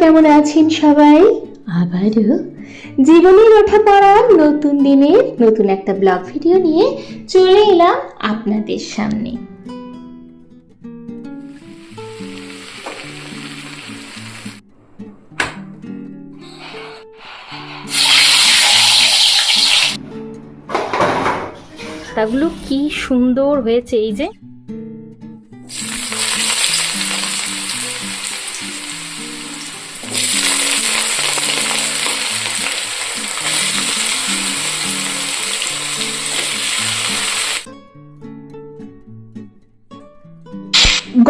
কেমন আছেন সবাই? আবারও জীবনের ওঠা পড়া নতুন দিনের নতুন একটা ব্লগ ভিডিও নিয়ে চলে এলাম আপনাদের সামনে। পাতাগুলো কি সুন্দর হয়েছে, এই যে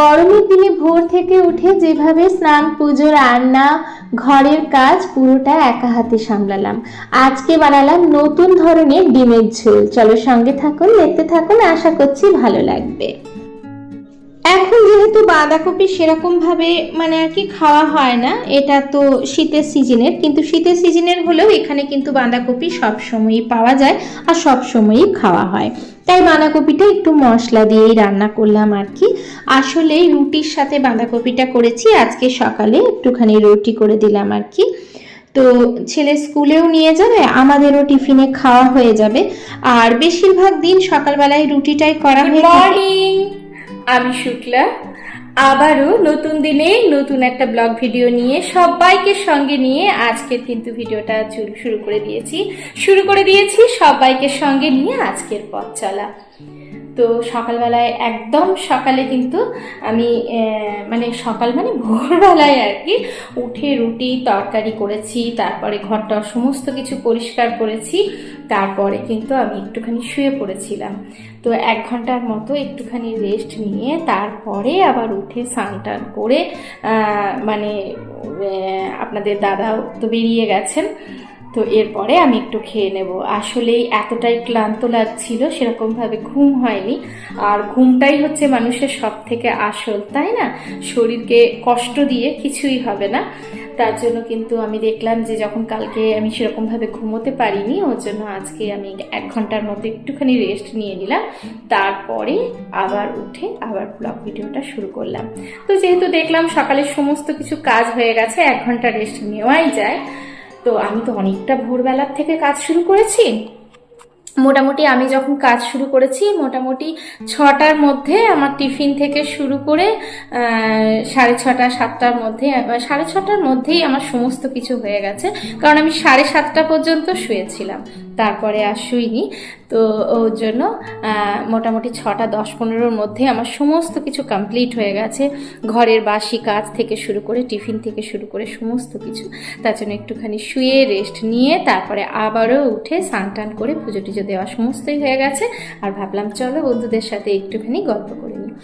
গরমের দিনে ভোর থেকে উঠে যেভাবে স্নান, পুজো, রান্না, ঘরের কাজ পুরোটা একা হাতে সামলালাম। আজকে বানালাম নতুন ধরনের ডিমের ঝোল। চলো সঙ্গে থাকুন, দেখতে থাকুন, আশা করছি ভালো লাগবে। এখন যেহেতু বাঁধাকপি সেরকম ভাবে আর কি খাওয়া হয় না, এটা তো শীতের সিজনের, কিন্তু শীতের সিজনের হলেও এখানে কিন্তু বাঁধাকপি সব সময়ই পাওয়া যায় আর সব সময়ই খাওয়া হয়। তাই বাঁধাকপিটা একটু মশলা দিয়েই রান্না করলাম আর কি। আসলে রুটির সাথে বাঁধাকপিটা করেছি। আজকে সকালে একটুখানি রুটি করে দিলাম আর কি। তো ছেলে স্কুলেও নিয়ে যাবে, আমাদেরও টিফিনে খাওয়া হয়ে যাবে। আর বেশিরভাগ দিন সকালবেলায় রুটিটাই করা হয়ে থাকে। আমি শুক্লা, আবারও নতুন দিনে নতুন একটা ব্লগ ভিডিও নিয়ে সবাইকে সঙ্গে নিয়ে আজকের কিন্তু ভিডিওটা শুরু করে দিয়েছি সবাইকে সঙ্গে নিয়ে আজকের পথ চলা। তো সকালবেলায় একদম সকালে কিন্তু আমি সকাল ভোরবেলায় আর কি উঠে রুটি তরকারি করেছি, তারপরে ঘরটা সমস্ত কিছু পরিষ্কার করেছি, তারপরে কিন্তু আমি একটুখানি শুয়ে পড়েছিলাম। তো 1 ঘন্টার মতো একটুখানি রেস্ট নিয়ে তারপরে আবার উঠে স্নান টান করে আপনাদের দাদাও তো বেরিয়ে গেছেন, তো এরপরে আমি একটু খেয়ে নেব। আসলেই এতটাই ক্লান্ত লাগছিল, সেরকমভাবে ঘুম হয়নি। আর ঘুমটাই হচ্ছে মানুষের সব থেকে আসল, তাই না? শরীরকে কষ্ট দিয়ে কিছুই হবে না। তার জন্য কিন্তু আমি দেখলাম যে যখন কালকে আমি সেরকমভাবে ঘুমোতে পারিনি, ওর জন্য আজকে আমি 1 ঘন্টার মতো একটুখানি রেস্ট নিয়ে নিলাম, তারপরে আবার উঠে আবার ব্লগ ভিডিওটা শুরু করলাম। তো যেহেতু দেখলাম সকালে সমস্ত কিছু কাজ হয়ে গেছে, 1 ঘন্টা রেস্ট নেওয়াই যায়, তো আমি তো অনেকটা ভোরবেলার থেকে কাজ শুরু করেছি। মোটামুটি আমি যখন কাজ শুরু করেছি মোটামুটি 6টার মধ্যে আমার টিফিন থেকে শুরু করে 6:30 7টার মধ্যে, 6:30টার মধ্যেই আমার সমস্ত কিছু হয়ে গেছে, কারণ আমি 7:30টা পর্যন্ত শুয়েছিলাম, তারপরে আর শুইনি। তো ওর জন্য মোটামুটি 6টা 10-15-র মধ্যে আমার সমস্ত কিছু কমপ্লিট হয়ে গেছে, ঘরের বাসি কাজ থেকে শুরু করে টিফিন থেকে শুরু করে সমস্ত কিছু। তার জন্য একটুখানি শুয়ে রেস্ট নিয়ে তারপরে আবারও উঠে স্নান টান করে পুজো টুজো দেওয়া সমস্তই হয়ে গেছে। আর ভাবলাম চলো বন্ধুদের সাথে একটুখানি গল্প করে নিই।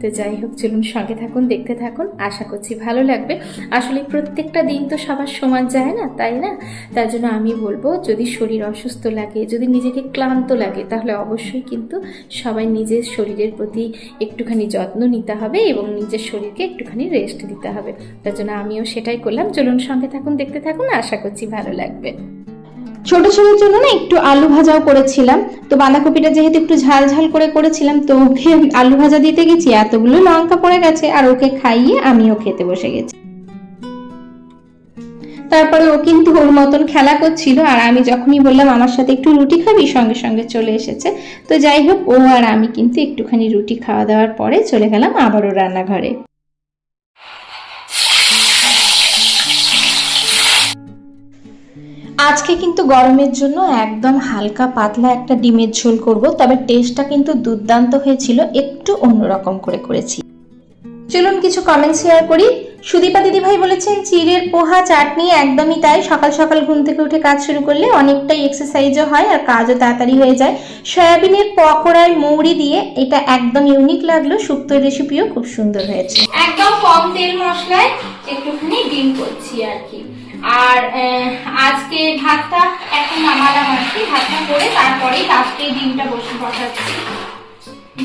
তো যাই হোক, চলুন সঙ্গে থাকুন, দেখতে থাকুন, আশা করছি ভালো লাগবে। আসলে প্রত্যেকটা দিন তো সবার সমান যায় না, তাই না? তার জন্য আমি বলবো, যদি শরীর অসুস্থ লাগে, যদি নিজেকে ক্লান্ত লাগে, তাহলে অবশ্যই কিন্তু সবাই নিজের শরীরের প্রতি একটুখানি যত্ন নিতে হবে এবং নিজের শরীরকে একটুখানি রেস্ট দিতে হবে। তার জন্য আমিও সেটাই করলাম। চলুন সঙ্গে থাকুন, দেখতে থাকুন, আশা করছি ভালো লাগবে। ছোট ছেলের জন্য একটু আলু ভাজাও করেছিলাম। তো বাঁধাকপিটা যেহেতু একটু ঝাল ঝাল করে করেছিলাম, তো ওকে আলু ভাজা দিতে গেছি, এতগুলো লঙ্কা পড়ে গেছে, আর ওকে খাইয়ে আমিও খেতে বসে গেছি। তারপরে ও কিন্তু ওর মতন খেলা করছিল, আর আমি যখনই বললাম আমার সাথে একটু রুটি খাবি, সঙ্গে সঙ্গে চলে এসেছে। তো যাই হোক, ও আর আমি কিন্তু একটুখানি রুটি খাওয়া দাওয়ার পরে চলে গেলাম আবারও রান্নাঘরে। আজকে কিন্তু গরমের জন্য একদম হালকা পাতলা একটা ডিমের ঝোল করব, তবে টেস্টটা কিন্তু দুর্দান্ত হয়েছিল, একটু অন্যরকম করে করেছি। চলুন কিছু কমেন্ট শেয়ার করি। সুদীপা দিদিভাই বলেছেন চিড়ের পোহা চাটনি, একদমই তাই। সকাল সকাল ঘুম থেকে উঠে কাজ শুরু করলে অনেকটাই এক্সারসাইজও হয় আর কাজও তাড়াতাড়ি হয়ে যায়। সয়াবিনের পকোড়ায় মৌরি দিয়ে, এটা একদম ইউনিক লাগলো। শুক্তোর রেসিপিও খুব সুন্দর হয়েছে। একদম কম তেল মশলায় একটুখানি ডিম করছি আর কি। আর আজকে ভাতটা এখন নামালাম আর কি, ভাতটা করে তারপরেই লাস্টে ডিমটা বসাচ্ছি।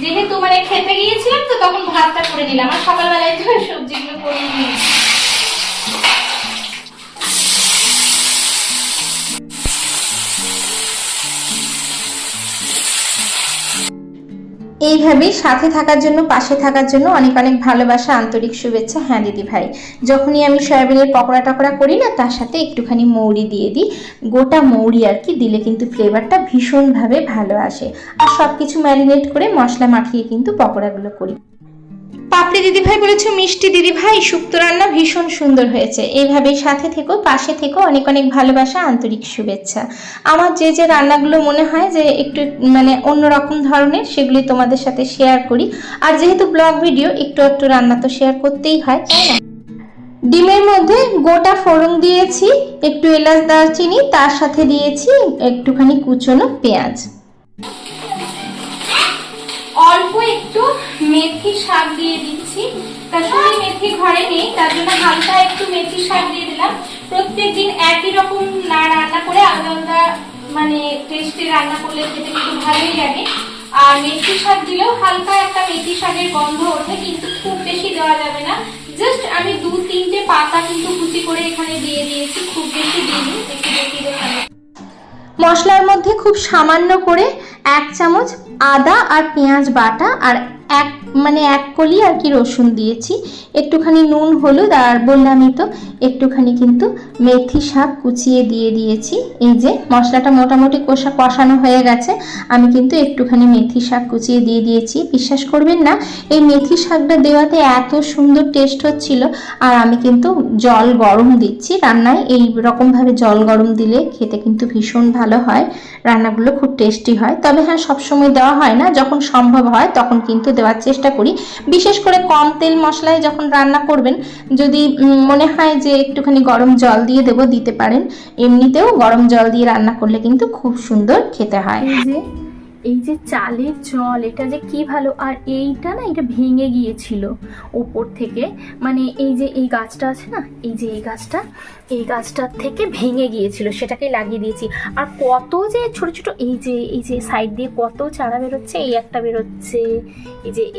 যেহেতু খেতে গিয়েছিলাম তো তখন ভাতটা করে নিলাম, আর সকালবেলায় তো সবজিগুলো করে নিয়েছি। এইভাবেই সাথে থাকার জন্য, পাশে থাকার জন্য অনেক অনেক ভালোবাসা, আন্তরিক শুভেচ্ছা। হ্যাঁ দিদি ভাই, যখনই আমি সয়াবিনের পকোড়া টকোড়া করি না, তার সাথে একটুখানি মৌরি দিয়ে দিই, গোটা মৌরি আর কি, দিলে কিন্তু ফ্লেভারটা ভীষণভাবে ভালো আসে। আর সব কিছু ম্যারিনেট করে মশলা মাখিয়ে কিন্তু পকোড়াগুলো করি। পাপড়ি দিদিভাই বলেছে মিষ্টি দিদিভাই শুক্তো রান্না ভীষণ সুন্দর হয়েছে। এইভাবেই সাথে থেকো, পাশে থেকো, অনেক অনেক ভালোবাসা, আন্তরিক শুভেচ্ছা। আমার যে যে রান্নাগুলো মনে হয় যে একটু মানে অন্যরকম ধরনের, সেগুলি তোমাদের সাথে শেয়ার করি। আর যেহেতু ব্লগ ভিডিও, একটু একটু রান্না তো শেয়ার করতেই হয়, তাই না? ডিমের মধ্যে গোটা ফোড়ন দিয়েছি, একটু এলাচ দারচিনি, তার সাথে দিয়েছি একটুখানি কুচনো পেঁয়াজ, অল্প একটু মেথি শাক দিয়ে দিচ্ছি। কাশ্মীরি মেথি ঘরে নেই, তার জন্য হালকা একটু মেথি শাক দিয়ে দিলাম। প্রত্যেকদিন একই রকম না রান্না করে আলাদা আলাদা মানে টেস্টে রান্না করলে খেতে কিন্তু ভালোই লাগে। আর মেথি শাক দিলেও হালকা একটা মেথি শাকের গন্ধ ওঠে, কিন্তু খুব বেশি দেওয়া যাবে না। জাস্ট আমি 2-3টে পাতা কিন্তু কুচি করে এখানে দিয়ে দিয়েছি, খুব বেশি দিইনি, একটু বেশি দেখানো। মশলার মধ্যে খুব সামান্য করে 1 চামচ আদা আর পেঁয়াজ বাটা, আর এক কলি আর কি রসুন দিয়েছি, একটুখানি নুন হলুদ, আর বললামই তো একটুখানি কিন্তু মেথি শাক কুচিয়ে দিয়ে দিয়েছি। এই যে মশলাটা মোটামুটি কষানো হয়ে গেছে, আমি কিন্তু একটুখানি মেথি শাক কুচিয়ে দিয়ে দিয়েছি। বিশ্বাস করবেন না, এই মেথি শাকটা দেওয়াতে এত সুন্দর টেস্ট হচ্ছিল। আর আমি কিন্তু জল গরম দিচ্ছি রান্নায়, এই রকমভাবে জল গরম দিলে খেতে কিন্তু ভীষণ ভালো হয়, রান্নাগুলো খুব টেস্টি হয়। তবে হ্যাঁ, সবসময় দেওয়া হয় না, যখন সম্ভব হয় তখন কিন্তু দেওয়ার চেষ্টা করি। বিশেষ করে কম তেল মশলায় যখন রান্না করবেন, যদি মনে হয় যে একটুখানি গরম জল দিয়ে দেবো, দিতে পারেন। এমনিতেও গরম জল দিয়ে রান্না করলে কিন্তু খুব সুন্দর খেতে হয়। এই যে চালের জল, এটা যে কি ভালো। আর এইটা না, এটা ভেঙে গিয়েছিল ওপর থেকে, মানে এই যে এই গাছটা আছে না, এই যে এই গাছটার থেকে ভেঙে গিয়েছিল, সেটাকে লাগিয়ে দিয়েছি। আর কত যে ছোট ছোট এই যে সাইড দিয়ে কত চারা বেরোচ্ছে, এই একটা বেরোচ্ছে,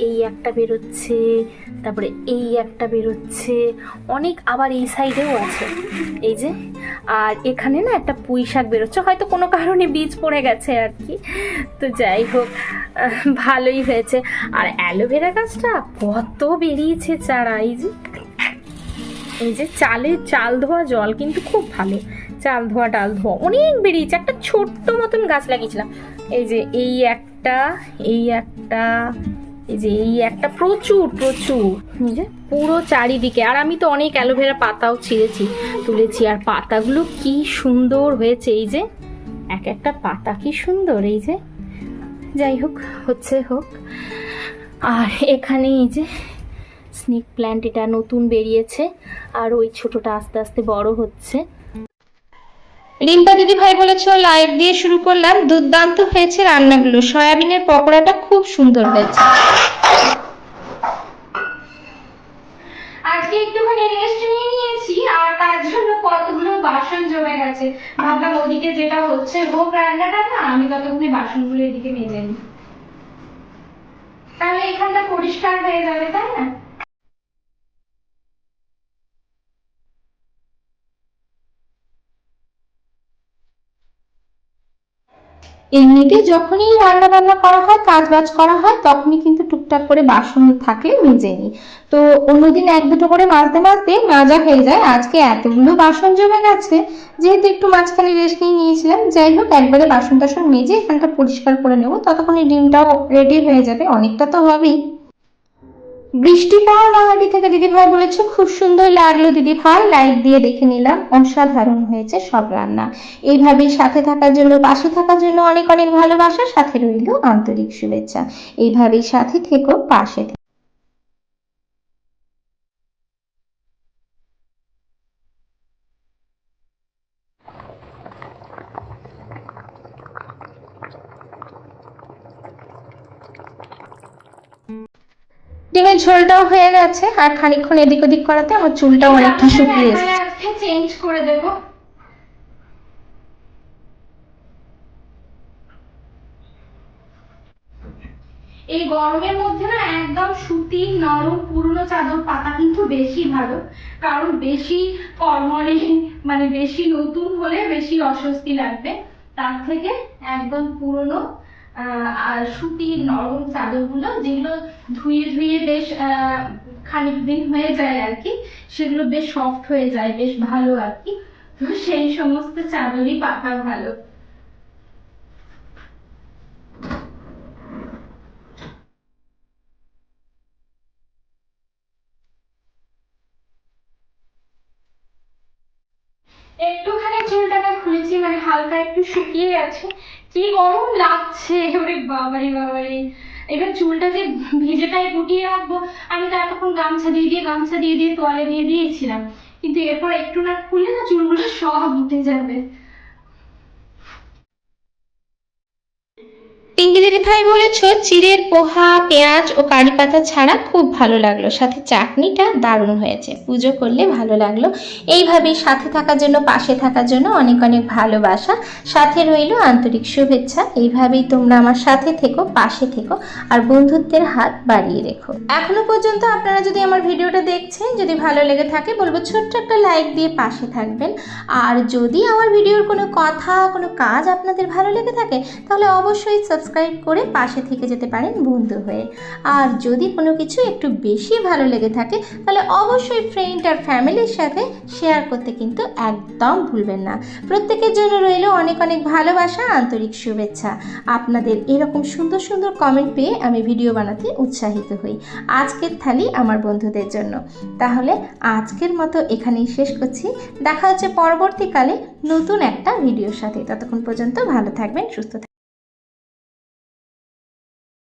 এই একটা বেরোচ্ছে, তারপরে এই একটা বেরোচ্ছে, অনেক, আবার এই সাইডেও আছে এই যে। আর এখানে না একটা পুঁই শাক বেরোচ্ছে, হয়তো কোনো কারণে বীজ পড়ে গেছে আর কি। তো যাই হোক, ভালোই হয়েছে। আর অ্যালোভেরা গাছটা কত বেরিয়েছে চারা, এই যে চাল ধোয়া জল কিন্তু খুব ভালো, চাল ধোয়া ডাল ধোয়া অনেক বেরিয়েছে। একটা ছোট্ট মতন গাছ লাগিয়েছিলাম, এই যে এই একটা প্রচুর এই যে পুরো চারিদিকে। আর আমি তো অনেক অ্যালোভেরা পাতাও তুলেছি, আর পাতাগুলো কি সুন্দর হয়েছে, এই যে এক একটা পাতা কি সুন্দর, এই যে। যাই হোক, হোক। আর এখানে এই যে স্নেক প্ল্যান্ট, এটা নতুন বেরিয়েছে, আর ওই ছোটটা আস্তে আস্তে বড় হচ্ছে। রিম্পা দিদি ভাই বলেছো লাইভ দিয়ে শুরু করলাম, দুর্দান্ত হয়েছে রান্নাগুলো, সয়াবিনের পকোড়াটা খুব সুন্দর হয়েছে। আজকে একটুখানি রেস্ট নিয়ে নিয়েছি, আর তার জন্য কতগুলো বাসন জমে গেছে। ভাবলাম ওদিকে যেটা হচ্ছে হোক রান্নাটা, না আমি ততক্ষণে বাসনগুলো এদিকে মেজে নিই, তাহলে এখানটা পরিষ্কার হয়ে যাবে, তাই না? এমনিতে যখনই রান্না বান্না করা হয়, কাজ বাজ করা হয়, তখনই কিন্তু টুকটাক করে বাসন থাকলে মেজে নিই। তো অন্যদিন 1-2টো করে মাজতে মাজা হয়ে যায়। আজকে এতগুলো বাসন জমে গেছে, যেহেতু একটু মাঝখানে রেস্ট নিয়েছিলাম। যাই হোক, একবারে বাসন টাসন মেজে এখানটা পরিষ্কার করে নেবো, ততক্ষণে ডিমটাও রেডি হয়ে যাবে, অনেকটা তো হবেই। বৃষ্টি পড়া বাঙালি থেকে দিদি ভাই বলেছে খুব সুন্দর লাগলো দিদি ভাই, লাইক দিয়ে দেখে নিলাম, অসাধারণ হয়েছে সব রান্না। এইভাবেই সাথে থাকার জন্য, পাশে থাকার জন্য অনেক অনেক ভালোবাসা, সাথে রইল আন্তরিক শুভেচ্ছা। এইভাবেই সাথে থেকো, পাশে থেকো। ডিমের ঝোলটাও হয়ে গেছে, আর খানিকক্ষণ এদিক ওদিক করাতে আমার চুলটাও অনেকটা শুকিয়ে এসেছে, আজকে চেঞ্জ করে দেবো। এই গরমের মধ্যে না একদম সুতির নরম পুরনো চাদর পাতা কিন্তু বেশি ভালো, কারণ বেশি কর্মরে মানে বেশি নতুন হলে বেশি অস্বস্তি লাগবে, তার থেকে একদম পুরনো আর সুতির নরম চাদরগুলো, যেগুলো ধুয়ে ধুয়ে বেশ খানিক দিন হয়ে যায় আর কি, সেগুলো বেশ সফট হয়ে যায়, বেশ ভালো আর কি। তো সেই সমস্ত চাদরই পাতা ভালো। একটুখানি চুলটাকে খুলেছি, মানে হালকা একটু শুকিয়ে গেছে। কি গরম লাগছে, ওরে বাবারে বাবারে। এবার চুলটা যে ভিজেটাই গুটিয়ে রাখবো, আমি তো এতক্ষণ গামছা দিয়ে দিয়ে তোয়ালে দিয়ে দিয়েছিলাম, কিন্তু এরপর একটু না খুললে না চুলগুলো সব উঠে যাবে। পিঙ্কি দিদি ভাই বলেছ চিড়ের পোহা, পেঁয়াজ ও কারি পাতা ছাড়া খুব ভালো লাগলো, সাথে চাটনিটা দারুণ হয়েছে, পুজো করলে ভালো লাগলো। এইভাবেই সাথে থাকার জন্য, পাশে থাকার জন্য অনেক অনেক ভালোবাসা, সাথে রইল আন্তরিক শুভেচ্ছা। এইভাবেই তোমরা আমার সাথে থেকো, পাশে থেকো, আর বন্ধুত্বের হাত বাড়িয়ে রেখো। এখনো পর্যন্ত আপনারা যদি আমার ভিডিওটা দেখছেন, যদি ভালো লেগে থাকে, বলবো ছোট্ট একটা লাইক দিয়ে পাশে থাকবেন। আর যদি আমার ভিডিওর কোনো কথা, কোনো কাজ আপনাদের ভালো লেগে থাকে, তাহলে অবশ্যই সাবস্ক্রাইব করে পাশে থেকে যেতে পারেন বন্ধু হয়ে। আর যদি কোনো কিছু একটু বেশি ভালো লেগে থাকে, তাহলে অবশ্যই ফ্রেন্ড আর ফ্যামিলির সাথে শেয়ার করতে কিন্তু একদম ভুলবেন না। প্রত্যেকের জন্য রইল অনেক অনেক ভালোবাসা, আন্তরিক শুভেচ্ছা। আপনাদের এরকম সুন্দর সুন্দর কমেন্ট পেয়ে আমি ভিডিও বানাতে উৎসাহিত হই। আজকের থালি আমার বন্ধুদের জন্য। তাহলে আজকের মতো এখানেই শেষ করছি। দেখা হচ্ছে পরবর্তীকালে নতুন একটা ভিডিওর সাথে। ততক্ষণ পর্যন্ত ভালো থাকবেন, সুস্থ থাকবেন।